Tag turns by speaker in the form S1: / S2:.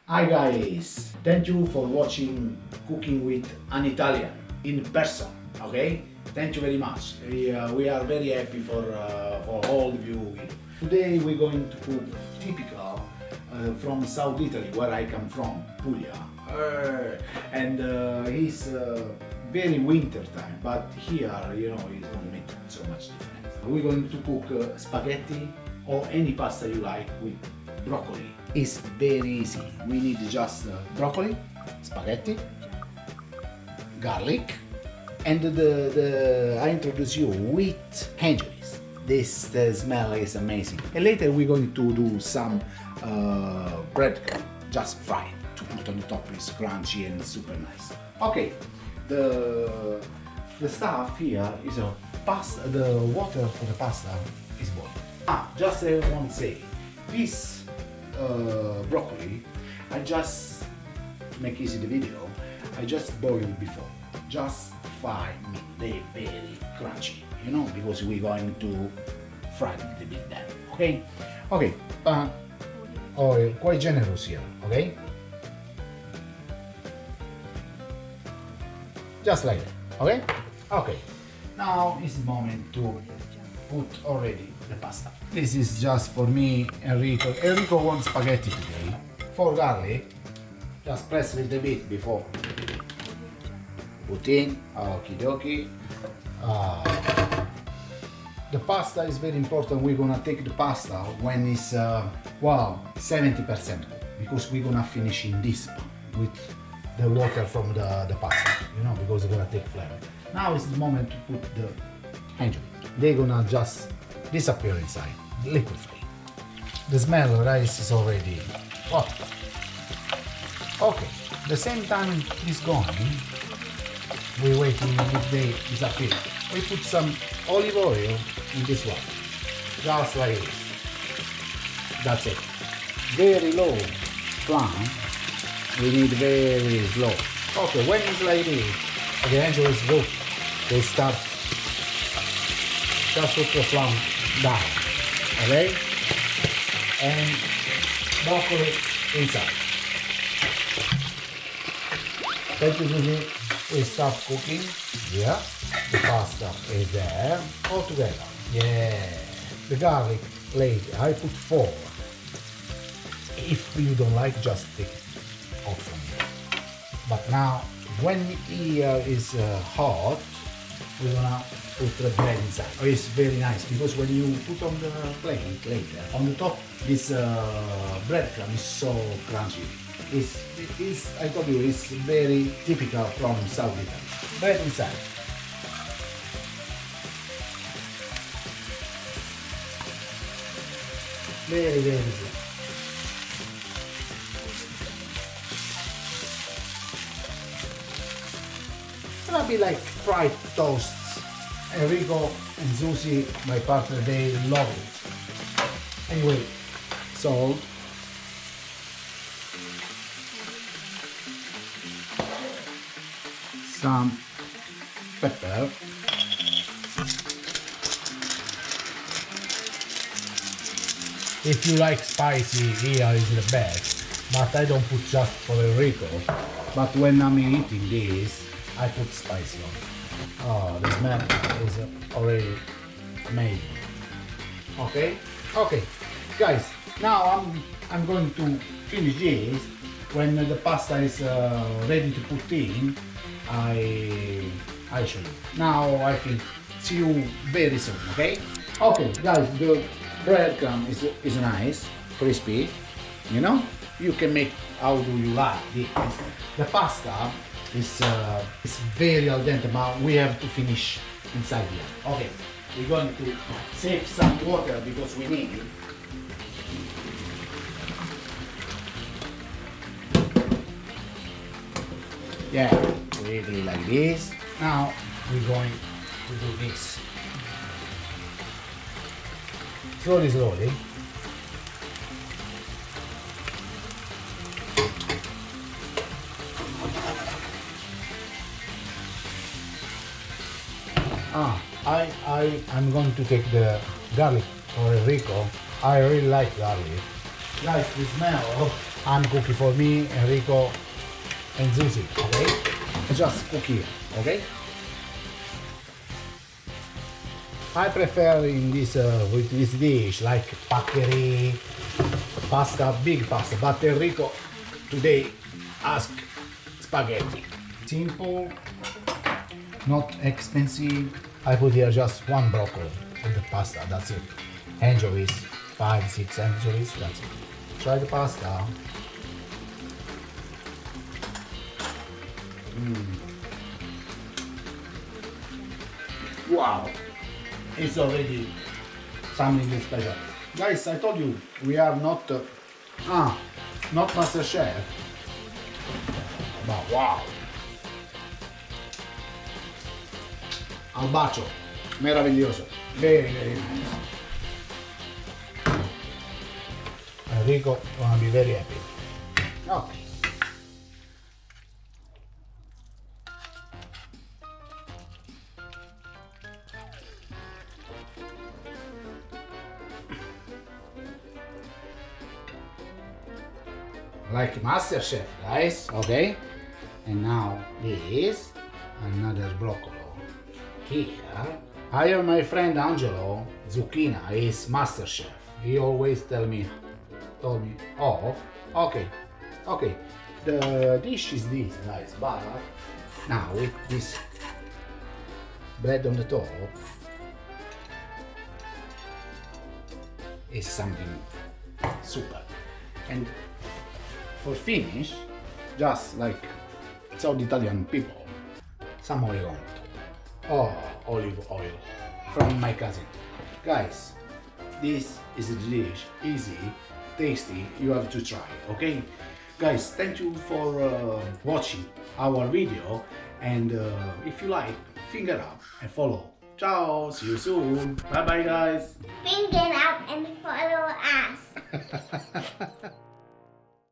S1: Hi guys, thank you for watching Cooking with an Italian in person, okay? Thank you very much. We are very happy for all of you. Today we're going to cook typical from South Italy, where I come from, Puglia. And it's very winter time, but here, you know, it don't make so much difference. We're going to cook spaghetti or any pasta you like with broccoli. It's very easy. We need just broccoli, spaghetti, garlic, and I introduce you with anchovies. This smell is amazing. And later we're going to do some breadcrumb, just fried, to put on the top. Is crunchy and super nice. Okay, the stuff here is a pasta. The water for the pasta is boiling. Just I want to say, this broccoli, I just make easy the video. I just boiled before, just 5 minutes. They very crunchy, you know, because we're going to fry it a little bit then. Okay, okay. Oil quite generous here. Okay, just like that. Okay, okay. Now is the moment to put already the pasta. This is just for me, Enrico. Enrico wants spaghetti today. For garlic, just press a little bit before. Put in, okie dokie. The pasta is very important. We're gonna take the pasta when it's 70%, because we're gonna finish in this pan with the water from the pasta, you know, because it's gonna take flavor. Now is the moment to put the anchovies. They're gonna just disappear inside, liquid free. The smell of rice is already hot. Okay, the same time it's going, we're waiting if they disappear. We put some olive oil in this one, just like this. That's it. Very low flame. We need very slow. Okay, when it's like this, the anchovies look, they start. Just put the flame down, okay? And broccoli inside. Thank you, Susie. We start cooking. Yeah. The pasta is there. All together. Yeah. The garlic later. I put 4. If you don't like, just take it off from here. But now, when here is hot, we're gonna put the bread inside. Oh, it's very nice, because when you put on the plate later, on the top, this breadcrumb is so crunchy. I told you, it's very typical from South Italy. Bread inside. Very, very good. It's gonna be like fried toasts. Enrico and Susie, my partner, they love it. Anyway, salt. Some pepper. If you like spicy, here is the best. But I don't put just for Enrico. But when I'm eating this, I put spicy on it. Oh, the smell is already amazing. Okay, okay, guys. Now I'm going to finish this. When the pasta is ready to put in, I show you. Now I think see you very soon. Okay. Okay, guys. The breadcrumb is nice, crispy. You know, you can make how do you like it. The pasta is very al dente, but we have to finish inside here. Okay, we're going to save some water because we need it. Yeah, really like this. Now we're going to do this. Slowly, slowly. I'm going to take the garlic for Enrico. I really like garlic. Guys, the smell I'm cooking for me, Enrico, and Zuzi, okay? Just cook here, okay? I prefer in this with this dish like paccheri, pasta, big pasta, but Enrico today ask spaghetti. Simple, not expensive. I put here just one broccoli with the pasta, that's it. Anchovies, 5-6 anchovies, that's it. Try the pasta. Wow, it's already something special. Guys, I told you, we are not Master Chef, but wow. Al bacio, meraviglioso, very nice. Enrico gonna be very happy. Okay. Like Master Chef, guys, okay? And now this, another broccoli. Here, I have my friend Angelo Zucchina, is Master Chef. He always told me, oh, okay, the dish is this, guys, but now with this bread on the top is something super. And for finish, just like South Italian people, some oil on top. Oh, olive oil from my cousin. Guys, this is a dish, easy, tasty, you have to try, okay? Guys, thank you for watching our video, and if you like, finger up and follow. Ciao, see you soon. Bye bye guys.
S2: Finger out and